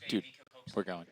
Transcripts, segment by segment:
Dude, we're going.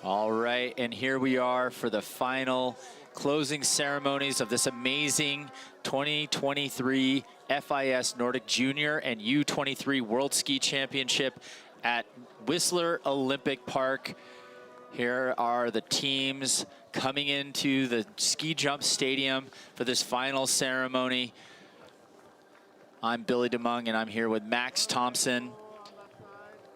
All right, and here we are for the final closing ceremonies of this amazing 2023 FIS Nordic Junior and U23 World Ski Championship at Whistler Olympic Park. Here are the teams coming into the ski jump stadium for this final ceremony. I'm Billy DeMung, and I'm here with Max Thompson.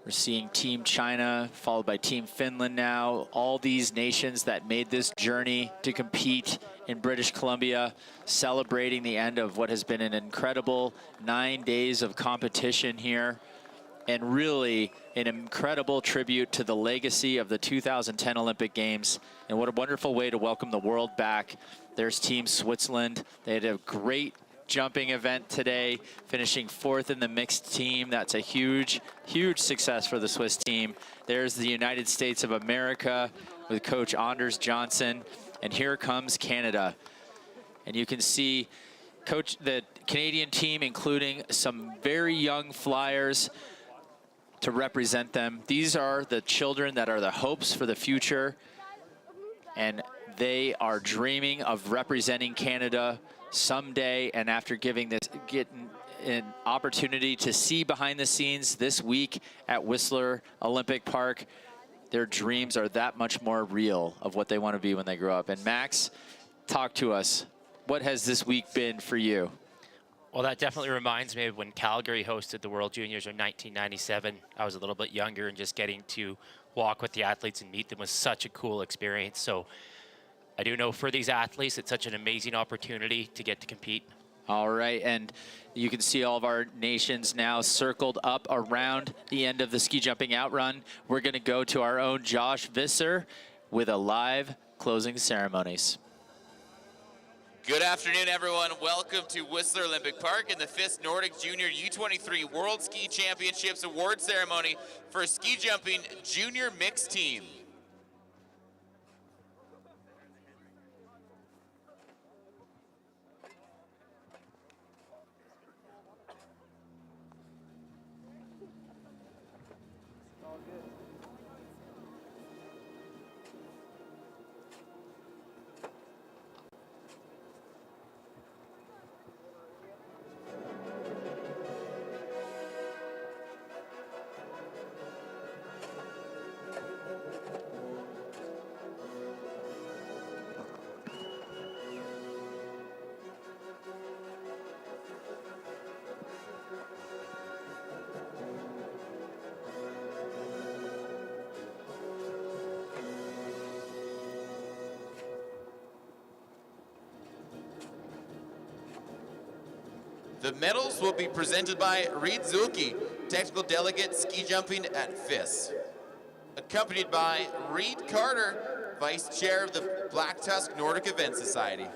We're seeing Team China, followed by Team Finland now. All these nations that made this journey to compete in British Columbia, celebrating the end of what has been an incredible 9 days of competition here. And really an incredible tribute to the legacy of the 2010 Olympic Games. And what a wonderful way to welcome the world back. There's Team Switzerland. They had a great jumping event today, finishing 4th in the mixed team. That's a huge, huge success for the Swiss team. There's the United States of America with Coach Anders Johnson. And here comes Canada. And you can see the Canadian team, including some very young flyers to represent them. These are the children that are the hopes for the future. And they are dreaming of representing Canada someday, and after getting an opportunity to see behind the scenes this week at Whistler Olympic Park, their dreams are that much more real of what they want to be when they grow up. And Max, talk to us. What has this week been for you? Well, that definitely reminds me of when Calgary hosted the World Juniors in 1997. I was a little bit younger, and just getting to walk with the athletes and meet them was such a cool experience. So I do know for these athletes, it's such an amazing opportunity to get to compete. All right, and you can see all of our nations now circled up around the end of the ski jumping outrun. We're going to go to our own Josh Visser with a live closing ceremonies. Good afternoon, everyone. Welcome to Whistler Olympic Park and the FIS Nordic Junior U23 World Ski Championships award ceremony for ski jumping junior mixed team. The medals will be presented by Reed Zulke, Technical Delegate Ski Jumping at FIS, accompanied by Reed Carter, Vice Chair of the Black Tusk Nordic Event Society.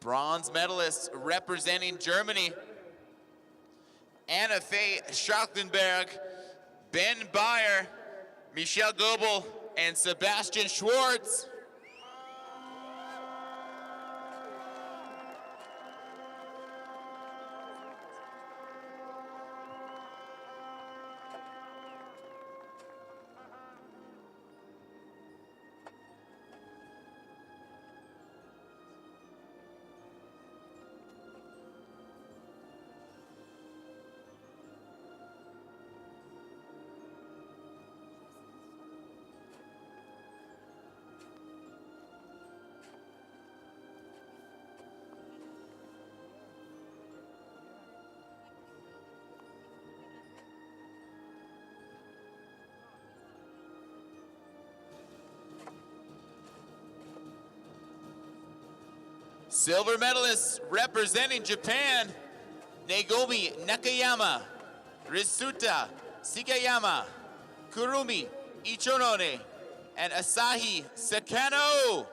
Bronze medalists representing Germany, Anna Faye Schachtenberg, Ben Bayer, Michelle Goebel, and Sebastian Schwartz. Silver medalists representing Japan, Nagomi Nakayama, Risuta Shigayama, Kurumi Ichonone, and Asahi Sakano.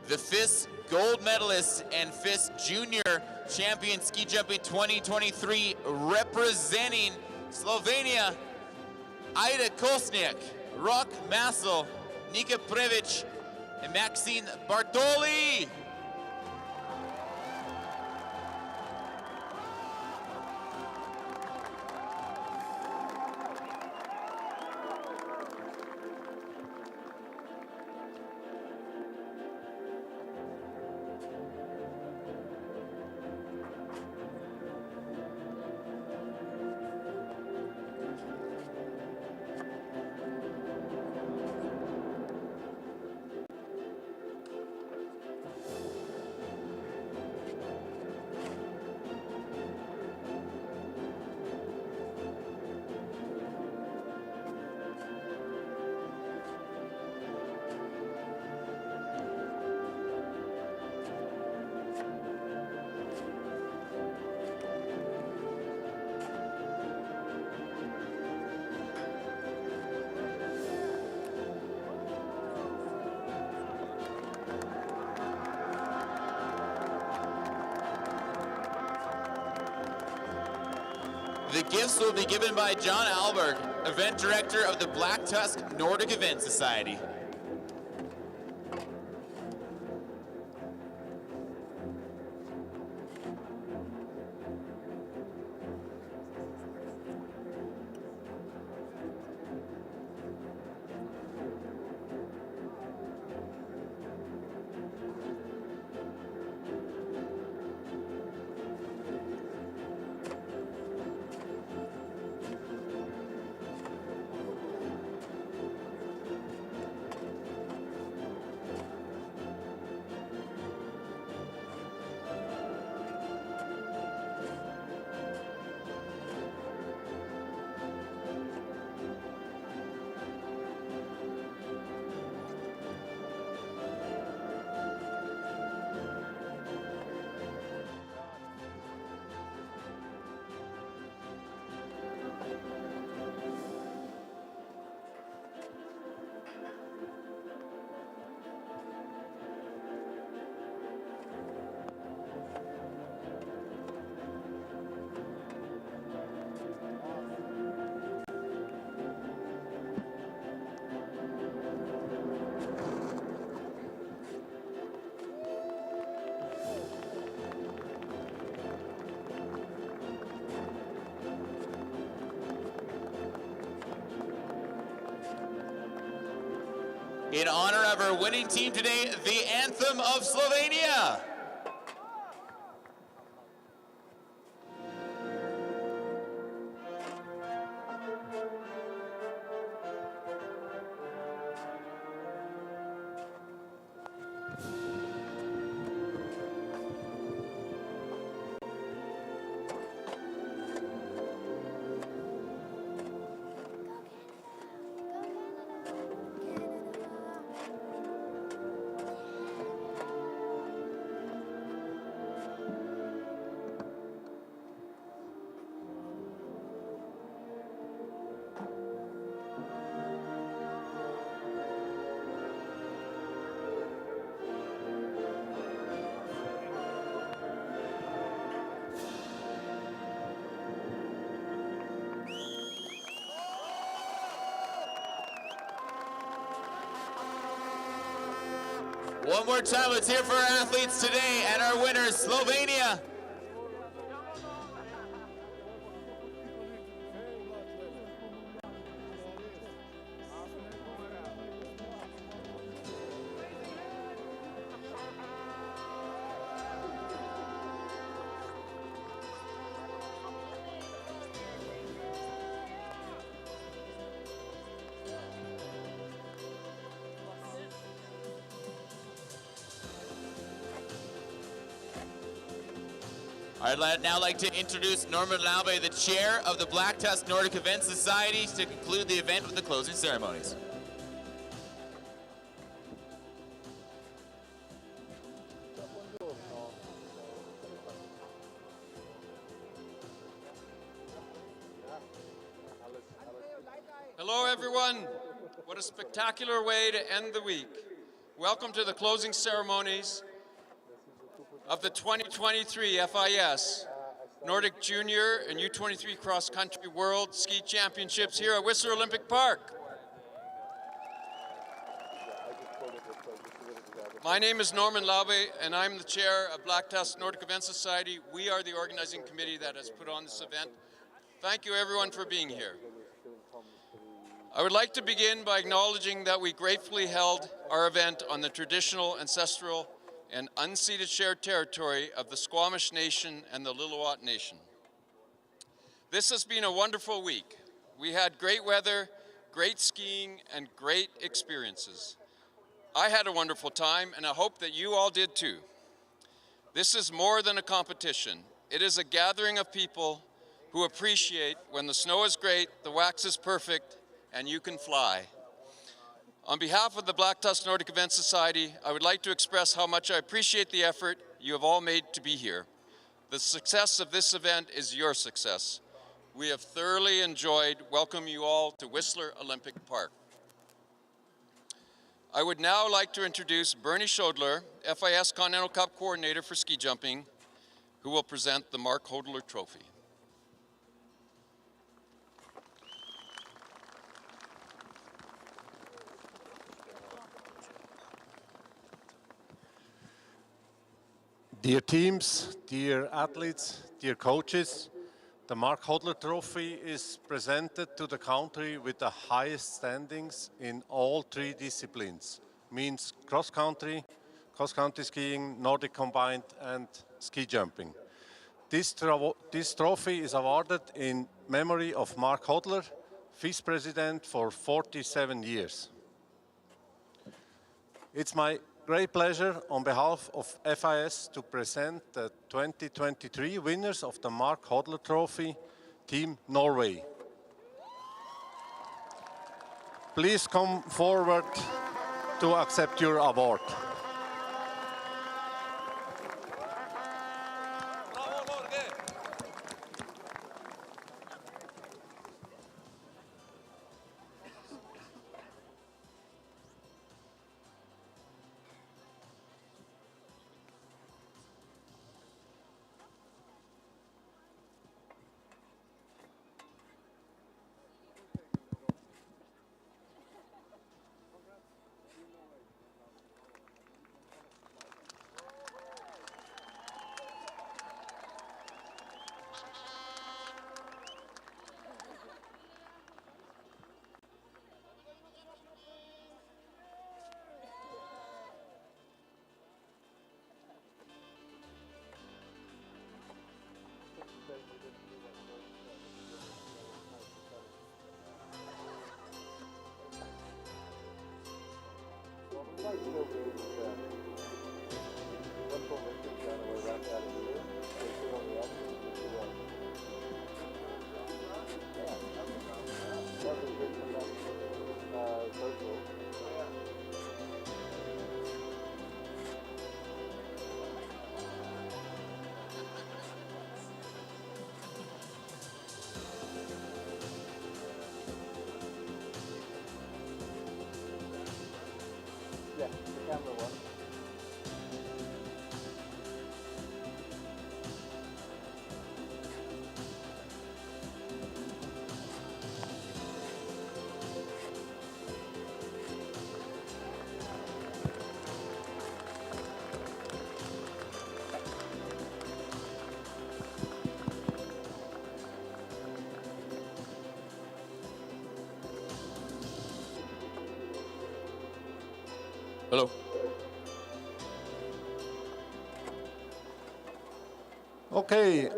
The FIS gold medalist and FIS junior champion ski jumping 2023 representing Slovenia, Ida Kosniak, Rok Masel, Nika Previc, and Maxine Bartoli. The gifts will be given by John Alberg, event director of the Black Tusk Nordic Event Society. In honor of our winning team today, the Anthem of Slovenia. One more time, let's hear for our athletes today and our winners, Slovenia. I'd now like to introduce Norman Laube, the chair of the Black Tusk Nordic Event Society, to conclude the event with the closing ceremonies. Hello everyone. What a spectacular way to end the week. Welcome to the closing ceremonies of the 2023 FIS Nordic Junior and U23 Cross Country World Ski Championships here at Whistler Olympic Park. My name is Norman Laube and I'm the chair of Black Tusk Nordic Event Society. We are the organizing committee that has put on this event. Thank you everyone for being here. I would like to begin by acknowledging that we gratefully held our event on the traditional, ancestral, and unceded shared territory of the Squamish Nation and the Lillooet Nation. This has been a wonderful week. We had great weather, great skiing, and great experiences. I had a wonderful time, and I hope that you all did too. This is more than a competition. It is a gathering of people who appreciate when the snow is great, the wax is perfect, and you can fly. On behalf of the Black Tusk Nordic Event Society, I would like to express how much I appreciate the effort you have all made to be here. The success of this event is your success. We have thoroughly enjoyed welcoming you all to Whistler Olympic Park. I would now like to introduce Bernie Schodler, FIS Continental Cup Coordinator for Ski Jumping, who will present the Mark Hodler Trophy. Dear teams, dear athletes, dear coaches, the Mark Hodler Trophy is presented to the country with the highest standings in all three disciplines, means cross-country skiing, Nordic combined, and ski jumping. This trophy is awarded in memory of Mark Hodler, FIS president for 47 years. It's my great pleasure on behalf of FIS to present the 2023 winners of the Mark Hodler Trophy, Team Norway. Please come forward to accept your award. Hello. Okay,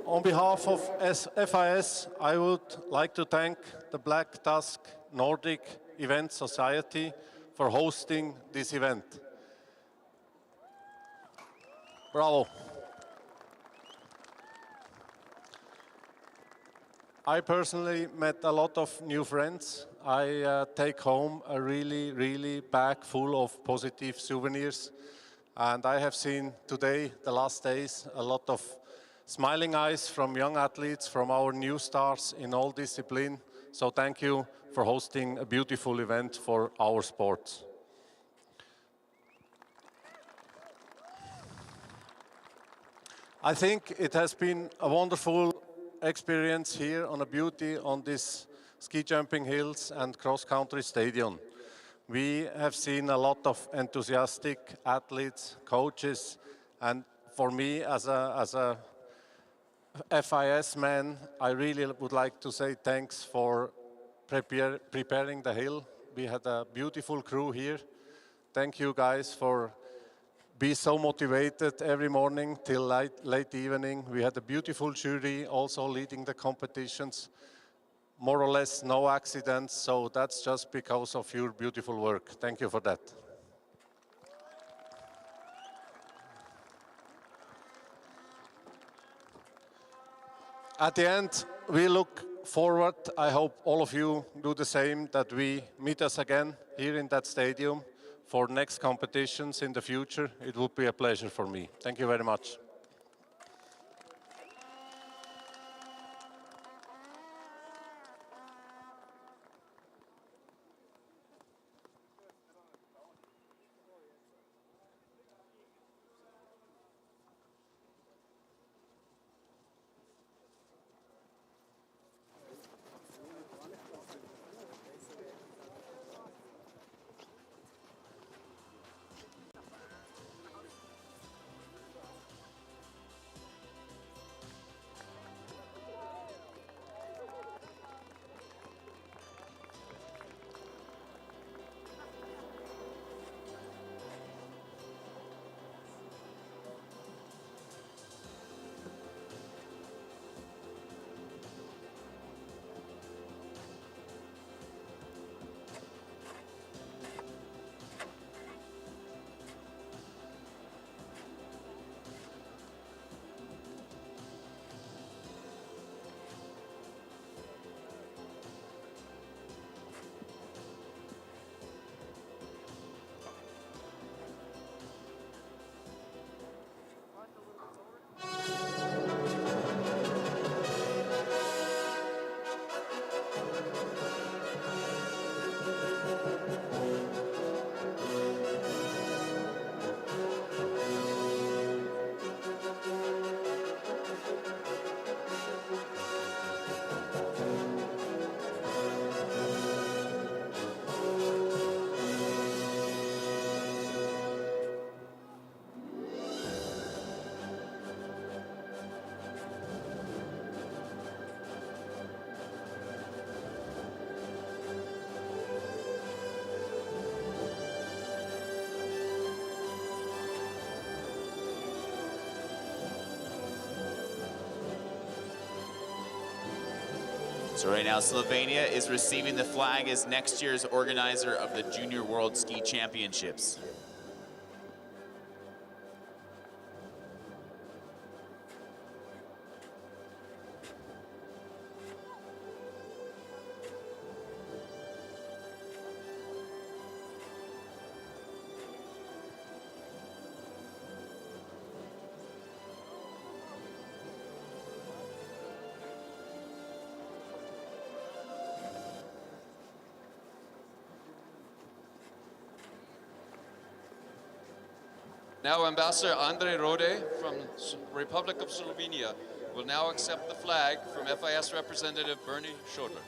on behalf of FIS, I would like to thank the Black Tusk Nordic Event Society for hosting this event. Bravo. I personally met a lot of new friends. I take home a really bag full of positive souvenirs. And I have seen today, the last days, a lot of smiling eyes from young athletes, from our new stars in all disciplines. So thank you for hosting a beautiful event for our sport. I think it has been a wonderful experience here on a beauty on this ski jumping hills and cross-country stadium. We have seen a lot of enthusiastic athletes, coaches, and for me as a FIS man, I really would like to say thanks for preparing the hill. We had a beautiful crew here. Thank you guys for be so motivated every morning till late evening. We had a beautiful jury also leading the competitions. More or less no accidents, so that's just because of your beautiful work. Thank you for that. At the end, we look forward. I hope all of you do the same, that we meet us again here in that stadium for next competitions in the future. It would be a pleasure for me. Thank you very much. So right now, Slovenia is receiving the flag as next year's organizer of the Junior World Ski Championships. Now Ambassador Andrei Rode from Republic of Slovenia will now accept the flag from FIS representative Bernie Schodler.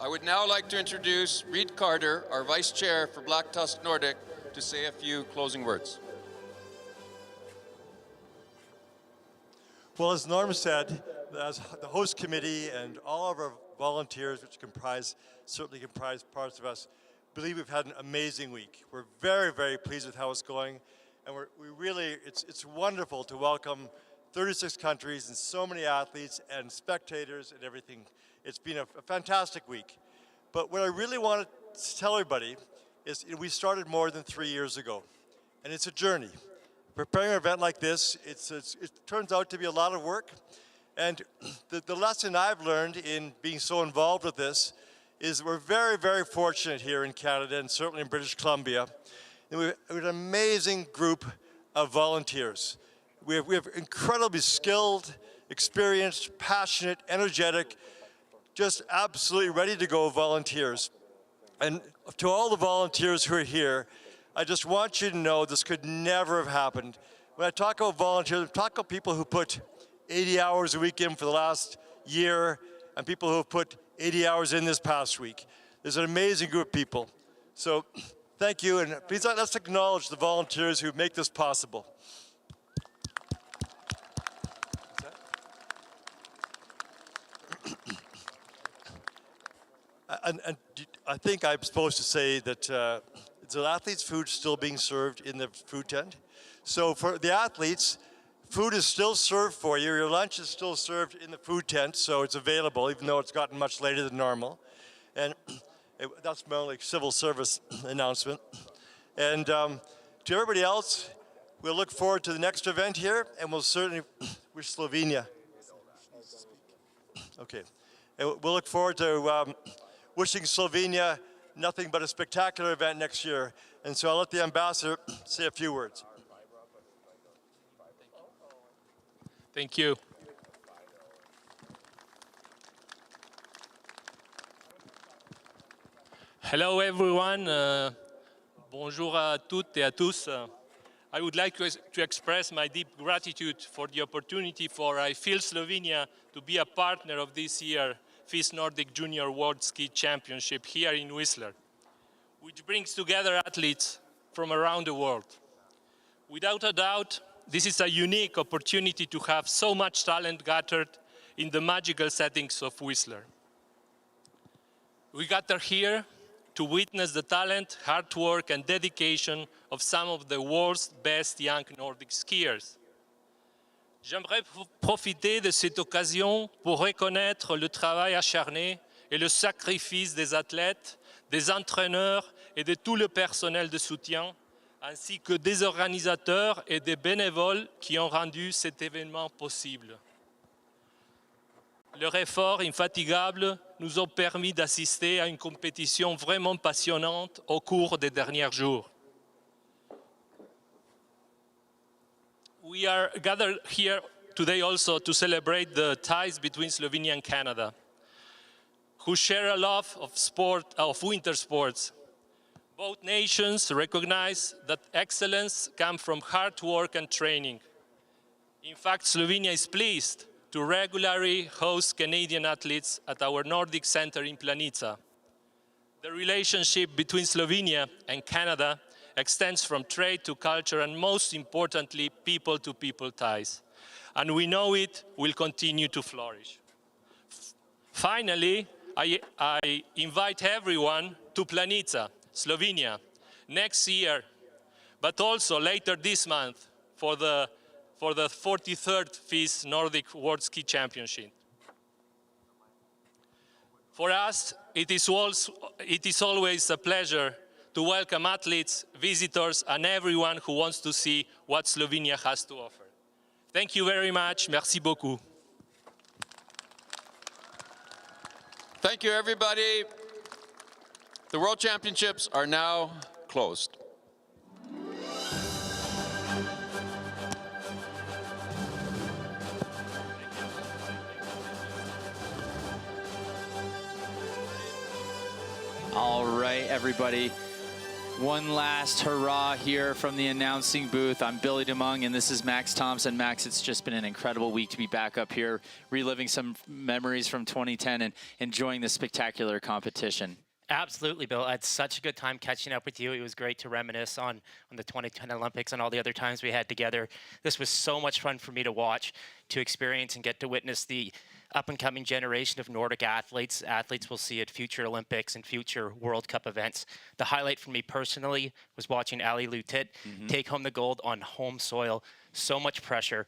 I would now like to introduce Reid Carter, our Vice Chair for Black Tusk Nordic, to say a few closing words. Well, as Norm said, as the host committee and all of our volunteers, which certainly comprise parts of us, believe we've had an amazing week. We're very, very pleased with how it's going, and it's wonderful to welcome 36 countries and so many athletes and spectators and everything. It's been a fantastic week. But what I really want to tell everybody is we started more than 3 years ago, and it's a journey. Preparing an event like this, it turns out to be a lot of work. And the lesson I've learned in being so involved with this is we're very, very fortunate here in Canada and certainly in British Columbia. And we have an amazing group of volunteers. We have incredibly skilled, experienced, passionate, energetic, just absolutely ready to go volunteers. And to all the volunteers who are here, I just want you to know this could never have happened. When I talk about volunteers, I talk about people who put 80 hours a week in for the last year and people who have put 80 hours in this past week. There's an amazing group of people. So thank you, and please let's acknowledge the volunteers who make this possible. And I think I'm supposed to say that the athletes' food is still being served in the food tent. So for the athletes, food is still served for you. Your lunch is still served in the food tent, so it's available, even though it's gotten much later than normal. And that's my only civil service announcement. And to everybody else, we'll look forward to the next event here, and we'll certainly wish Slovenia. Okay. And we'll look forward to wishing Slovenia nothing but a spectacular event next year. And so I'll let the ambassador say a few words. Thank you. Hello everyone. Bonjour à toutes et à tous. I would like to express my deep gratitude for the opportunity for FIS Slovenia to be a partner of this year FIS Nordic Junior World Ski Championship here in Whistler, which brings together athletes from around the world. Without a doubt, this is a unique opportunity to have so much talent gathered in the magical settings of Whistler. We gather here to witness the talent, hard work and dedication of some of the world's best young Nordic skiers. J'aimerais profiter de cette occasion pour reconnaître le travail acharné et le sacrifice des athlètes, des entraîneurs et de tout le personnel de soutien, ainsi que des organisateurs et des bénévoles qui ont rendu cet événement possible. Leurs efforts infatigables nous ont permis d'assister à une compétition vraiment passionnante au cours des derniers jours. We are gathered here today also to celebrate the ties between Slovenia and Canada, who share a love of winter sports. Both nations recognize that excellence comes from hard work and training. In fact, Slovenia is pleased to regularly host Canadian athletes at our Nordic Center in Planica. The relationship between Slovenia and Canada extends from trade to culture and, most importantly, people-to-people ties. And we know it will continue to flourish. Finally, I invite everyone to Planica, Slovenia, next year, but also later this month for the 43rd FIS Nordic World Ski Championship. For us, it is always a pleasure to welcome athletes, visitors, and everyone who wants to see what Slovenia has to offer. Thank you very much. Merci beaucoup. Thank you, everybody. The World Championships are now closed. All right, everybody. One last hurrah here from the announcing booth. I'm Billy DeMung, and this is Max Thompson. Max, it's just been an incredible week to be back up here, reliving some memories from 2010 and enjoying this spectacular competition. Absolutely, Bill. I had such a good time catching up with you. It was great to reminisce on the 2010 Olympics and all the other times we had together. This was so much fun for me to watch, to experience, and get to witness the up-and-coming generation of Nordic athletes. Athletes we'll see at future Olympics and future World Cup events. The highlight for me personally was watching Ali Lutit take home the gold on home soil. So much pressure.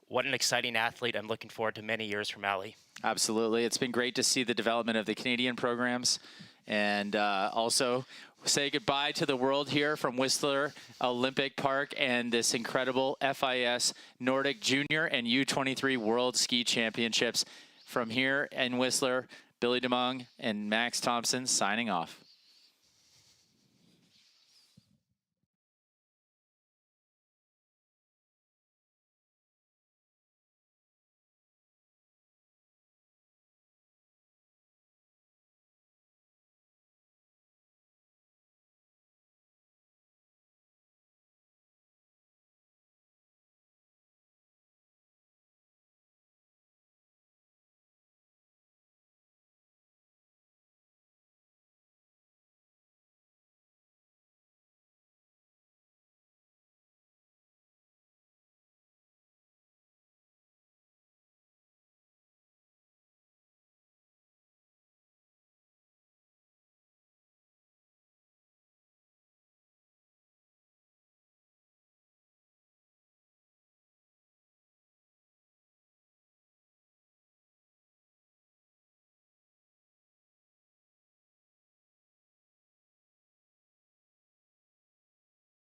What an exciting athlete. I'm looking forward to many years from Ali. Absolutely. It's been great to see the development of the Canadian programs, and also say goodbye to the world here from Whistler Olympic Park and this incredible FIS Nordic Junior and U23 World Ski Championships. From here in Whistler, Billy DeMung and Max Thompson signing off.